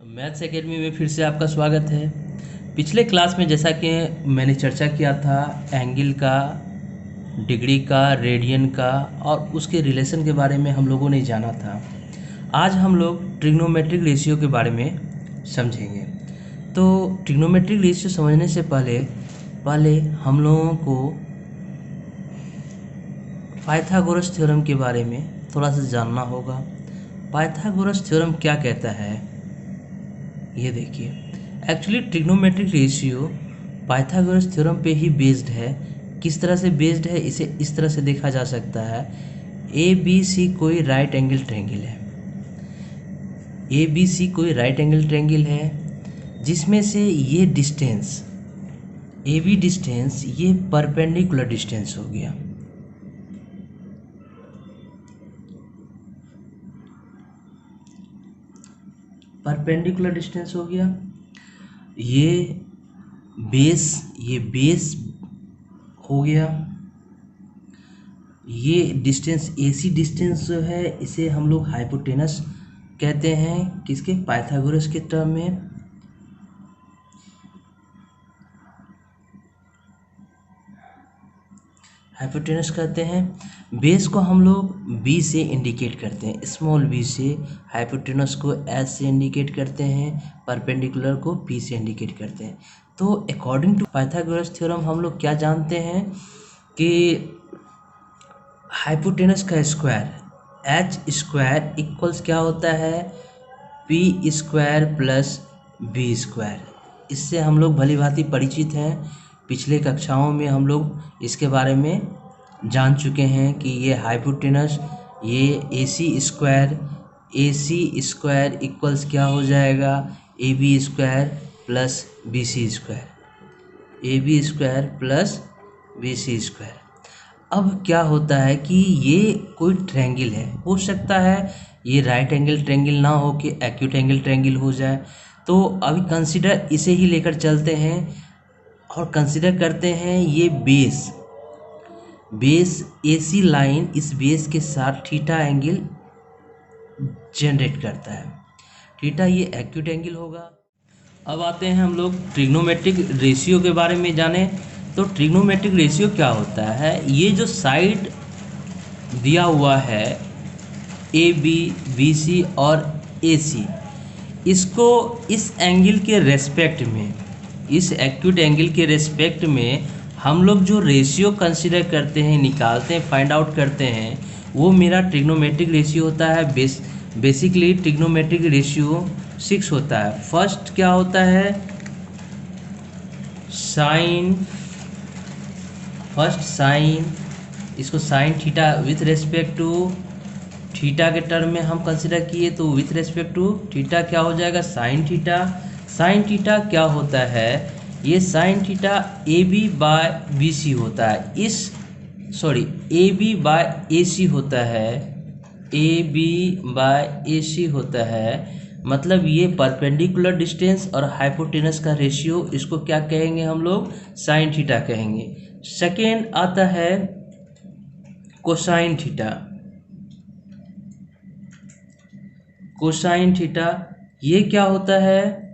Maths academy में फिर से आपका स्वागत है। पिछले क्लास में जैसा कि मैंने चर्चा किया था एंगल का, डिग्री का, रेडियन का और उसके रिलेशन के बारे में हम लोगों ने जाना था। आज हम लोग ट्रिग्नोमेट्रिक रेशियो के बारे में समझेंगे। तो ट्रिग्नोमेट्रिक रेशियो समझने से पहले हम लोगों को पाइथागोरस थ्योरम के बारे में थोड़ा सा जानना होगा। पाइथागोरस थ्योरम क्या कहता है ये देखिए। Actually trigonometric ratio Pythagoras theorem पे ही बेस्ड है। किस तरह से बेस्ड है, इसे इस तरह से देखा जा सकता है। ए बी सी कोई राइट एंगल ट्रायंगल है। ए बी सी कोई राइट एंगल ट्रायंगल है जिसमें से ये डिस्टेंस ए बी डिस्टेंस ये परपेंडिकुलर डिस्टेंस हो गया। परपेंडिकुलर डिस्टेंस हो गया। ये बेस हो गया। ये डिस्टेंस एसी डिस्टेंस जो है इसे हम लोग हाइपोटेनस कहते हैं। किसके? पाइथागोरस के टर्म में। हाइपोटेनस कहते हैं। बेस को हम लोग बी से इंडिकेट करते हैं, स्मॉल बी से। हाइपोटेनस को एस से इंडिकेट करते हैं, परपेंडिकुलर को पी से इंडिकेट करते हैं। तो अकॉर्डिंग टू पाइथागोरस थ्योरम हम लोग क्या जानते हैं कि हाइपोटेनस का स्क्वायर एच स्क्वायर इक्वल्स क्या होता है? P square plus B square. इससे हम लोग भली भांति परिचित हैं। पिछले कक्षाओं में हम लोग इसके बारे में जान चुके हैं कि ये हाइपोटेनस ये ए सी स्क्वायर इक्वल्स क्या हो जाएगा? A B square plus B C square. A B square plus B C square. अब क्या होता है कि ये कोई ट्रायंगल है, हो सकता है ये राइट एंगल ट्रायंगल ना हो कि एक्यूट एंगल ट्रायंगल हो जाए। तो अभी कंसिडर इसे ही लेकर चलते हैं और कंसिडर करते हैं ये बेस एसी लाइन इस बेस के साथ थीटा एंगल जनरेट करता है। थीटा ये एक्यूट एंगल होगा। अब आते हैं हम लोग ट्रिग्नोमेट्रिक रेशियो के बारे में जाने। तो ट्रिग्नोमेट्रिक रेशियो क्या होता है? ये जो साइड दिया हुआ है ए बी, बी सी और ए सी, इसको इस एंगल के रेस्पेक्ट में, इस एक्यूट एंगल के रेस्पेक्ट में हम लोग जो रेशियो कंसिडर करते हैं, निकालते हैं, फाइंड आउट करते हैं, वो मेरा ट्रिग्नोमेट्रिक रेशियो होता है। बेसिकली ट्रिग्नोमेट्रिक रेशियो 6 होता है। फर्स्ट क्या होता है? साइन, इसको sine theta with respect to theta के टर्म में हम कंसिडर किए तो विथ रेस्पेक्ट टू थीटा क्या हो जाएगा? Sine theta. साइन थीटा क्या होता है? ये sine theta A B by B C होता है। ए बी बाय ए सी होता है। ए बी बाय ए सी होता है। मतलब ये परपेंडिकुलर डिस्टेंस और हाइपोटेनस का रेशियो, इसको क्या कहेंगे हम लोग? साइन थीटा कहेंगे। सेकेंड आता है कोसाइन थीटा। कोसाइन थीटा ये क्या होता है?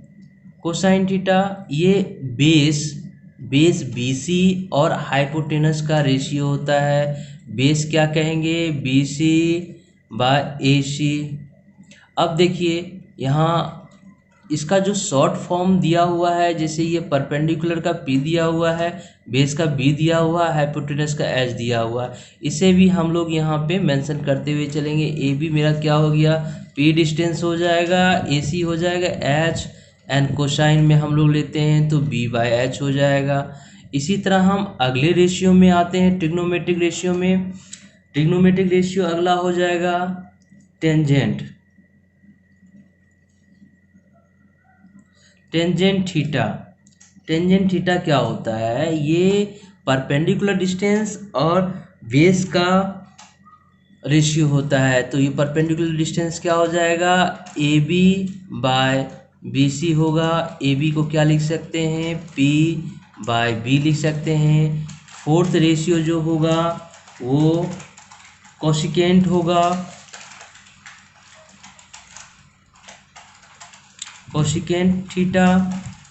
कोसाइन थीटा ये बेस बी सी और हाइपोटेनस का रेशियो होता है। बेस क्या कहेंगे? बी सी बाय ए सी। अब देखिए यहाँ इसका जो शॉर्ट फॉर्म दिया हुआ है, जैसे ये परपेंडिकुलर का पी दिया हुआ है, बेस का बी दिया हुआ है, हाइपोटेनस का एच दिया हुआ है, इसे भी हम लोग यहाँ पे मेंशन करते हुए चलेंगे। ए बी मेरा क्या हो गया? पी डिस्टेंस हो जाएगा, ए सी हो जाएगा एच, एंड कोसाइन में हम लोग लेते हैं तो बी बाय एच हो जाएगा। इसी तरह हम अगले रेशियो में आते हैं ट्रिग्नोमेट्रिक रेशियो में। ट्रिग्नोमेट्रिक रेशियो अगला हो जाएगा टेंजेंट थीटा। टेंजेंट थीटा क्या होता है? ये परपेंडिकुलर डिस्टेंस और बेस का रेशियो होता है। तो ये परपेंडिकुलर डिस्टेंस क्या हो जाएगा? A B by B C होगा। ए बी को क्या लिख सकते हैं? पी बाय बी लिख सकते हैं। फोर्थ रेशियो जो होगा वो कोसिकेंट होगा। Cosecant theta.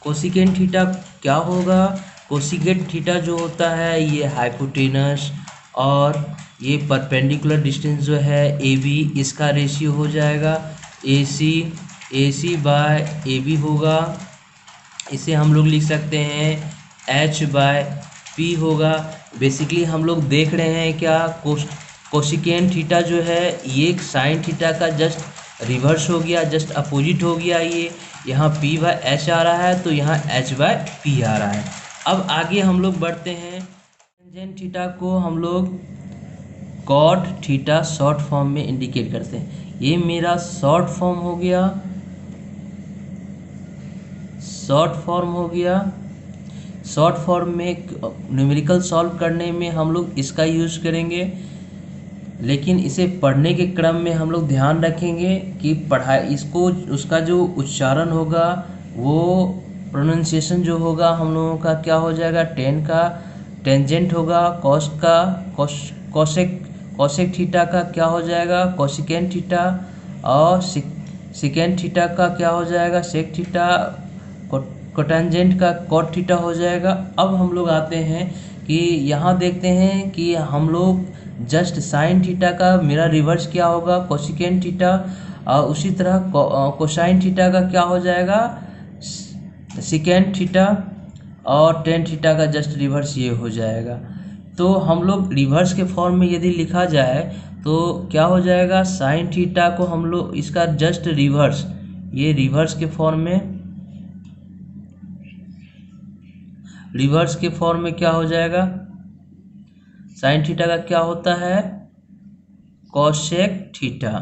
कोसिकेंट थीटा क्या होगा? कोसिकेंट थीटा जो होता है ये हाइपोटेनस और ये परपेंडिकुलर डिस्टेंस जो है ए बी, इसका रेशियो हो जाएगा ए सी बाय ए बी होगा। इसे हम लोग लिख सकते हैं एच बाय पी होगा। बेसिकली हम लोग देख रहे हैं क्या, कोसिकेंट थीटा जो है ये साइन थीटा का जस्ट रिवर्स हो गया, जस्ट अपोजिट हो गया। ये यहाँ पी बाय एच आ रहा है तो यहाँ एच बाय पी आ रहा है। अब आगे हम लोग बढ़ते हैं। टेंजेंट थीटा को हम लोग कॉट थीटा शॉर्ट फॉर्म में इंडिकेट करते हैं। ये मेरा शॉर्ट फॉर्म हो गया, शॉर्ट फॉर्म हो गया। शॉर्ट फॉर्म में न्यूमेरिकल सॉल्व करने में हम लोग इसका यूज करेंगे, लेकिन इसे पढ़ने के क्रम में हम लोग ध्यान रखेंगे कि पढ़ाई इसको उसका जो उच्चारण होगा वो प्रोनाउंसिएशन जो होगा हम लोगों का क्या हो जाएगा, टेन का टेंजेंट होगा, कॉस का कॉसेक थीटा का क्या हो जाएगा, कोसिकेंट थीटा, और सिकेंट थीटा का क्या हो जाएगा, सेक थीटा, कोटेंजेंट का कॉट थीटा हो जाएगा। अब हम लोग आते हैं कि यहाँ देखते हैं कि हम लोग जस्ट साइन थीटा का मेरा रिवर्स क्या होगा, कोसिकेंट थीटा, और उसी तरह कोसाइन थीटा का क्या हो जाएगा, सिकेंट थीटा, और टेन थीटा का जस्ट रिवर्स ये हो जाएगा। तो हम लोग रिवर्स के फॉर्म में यदि लिखा जाए तो क्या हो जाएगा, साइन थीटा को हम लोग इसका जस्ट रिवर्स, ये रिवर्स के फॉर्म में, रिवर्स के फॉर्म में क्या हो जाएगा, साइन थीटा का क्या होता है, कोसेक थीटा।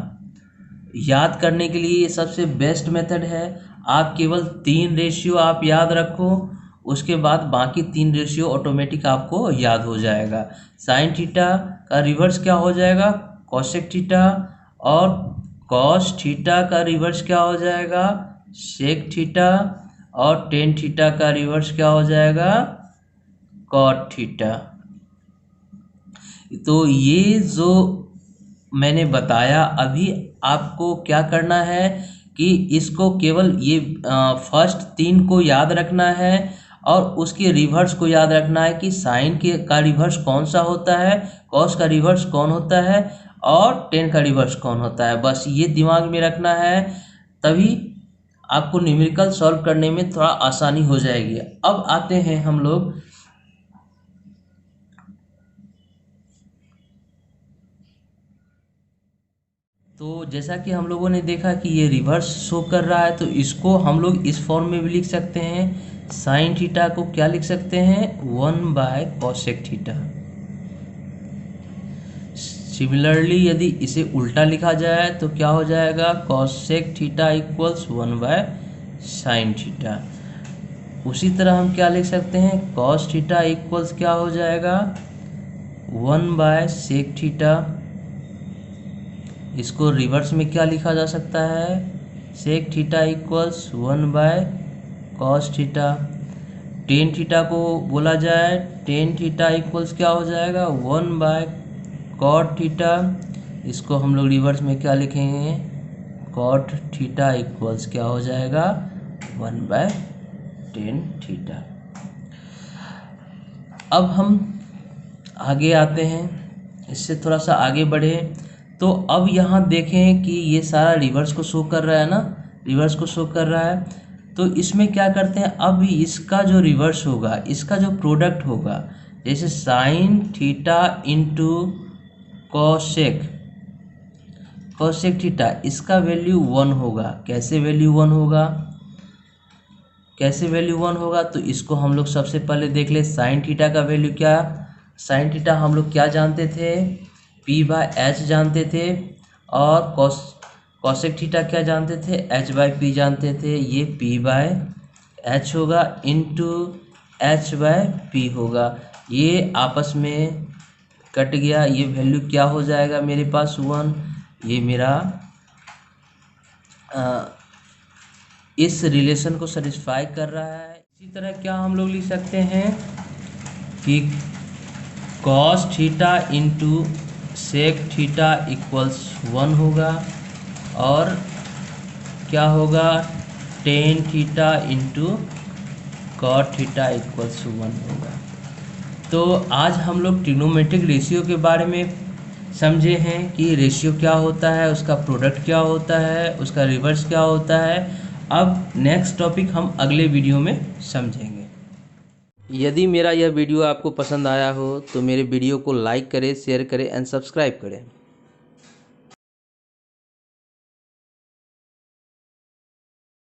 याद करने के लिए ये सबसे बेस्ट मेथड है। आप केवल 3 रेशियो आप याद रखो, उसके बाद बाकी 3 रेशियो ऑटोमेटिक आपको याद हो जाएगा। साइन थीटा का रिवर्स क्या हो जाएगा, कोसेक थीटा, और कॉस थीटा का रिवर्स क्या हो जाएगा, सेक थीटा, और टेन थीटा का रिवर्स क्या हो जाएगा, कॉट थीटा। तो ये जो मैंने बताया अभी, आपको क्या करना है कि इसको केवल ये फर्स्ट 3 को याद रखना है और उसके रिवर्स को याद रखना है कि साइन का रिवर्स कौन सा होता है, कॉस का रिवर्स कौन होता है, और टेन का रिवर्स कौन होता है। बस ये दिमाग में रखना है, तभी आपको न्यूमेरिकल सॉल्व करने में थोड़ा आसानी हो जाएगी। अब आते हैं हम लोग तो जैसा कि हम लोगों ने देखा कि ये रिवर्स शो कर रहा है, तो इसको हम लोग इस फॉर्म में भी लिख सकते हैं। साइन थीटा को क्या लिख सकते हैं, 1 बाय कोसेक थीटा। सिमिलरली यदि इसे उल्टा लिखा जाए तो क्या हो जाएगा, cosec theta equals 1 by sine theta. उसी तरह हम क्या लिख सकते हैं, कॉस थीटा इक्वल्स क्या हो जाएगा, 1 बाय सेक थीटा। इसको रिवर्स में क्या लिखा जा सकता है, sec theta equals 1 by cos theta. Tan theta को बोला जाए, टेन थीटा इक्वल्स क्या हो जाएगा, 1 बाय कॉट थीटा। इसको हम लोग रिवर्स में क्या लिखेंगे, कॉट थीटा इक्वल्स क्या हो जाएगा, 1 बाय टेन थीटा। अब हम आगे आते हैं, इससे थोड़ा सा आगे बढ़े तो अब यहाँ देखें कि ये सारा रिवर्स को शो कर रहा है ना, रिवर्स को शो कर रहा है। तो इसमें क्या करते हैं, अब इसका जो रिवर्स होगा, इसका जो प्रोडक्ट होगा, जैसे sine theta into cosec, cosec theta, इसका वैल्यू 1 होगा। कैसे वैल्यू 1 होगा, कैसे वैल्यू 1 होगा, तो इसको हम लोग सबसे पहले देख ले। साइन थीटा का वैल्यू क्या, साइन थीटा हम लोग क्या जानते थे, पी बाय एच जानते थे, और कोसेक थीटा क्या जानते थे, एच बाय पी जानते थे। ये पी बाय एच होगा इंटू एच बाय पी होगा। ये आपस में कट गया, ये वैल्यू क्या हो जाएगा मेरे पास 1। ये मेरा इस रिलेशन को सेटिस्फाई कर रहा है। इसी तरह क्या हम लोग लिख सकते हैं कि cos theta into sec theta equals 1 होगा, और क्या होगा, tan theta into cot theta equals to 1 होगा। तो आज हम लोग ट्रिग्नोमेट्रिक रेशियो के बारे में समझे हैं कि रेशियो क्या होता है, उसका प्रोडक्ट क्या होता है, उसका रिवर्स क्या होता है। अब नेक्स्ट टॉपिक हम अगले वीडियो में समझेंगे। यदि मेरा यह वीडियो आपको पसंद आया हो तो मेरे वीडियो को लाइक करें, शेयर करें एंड सब्सक्राइब करें।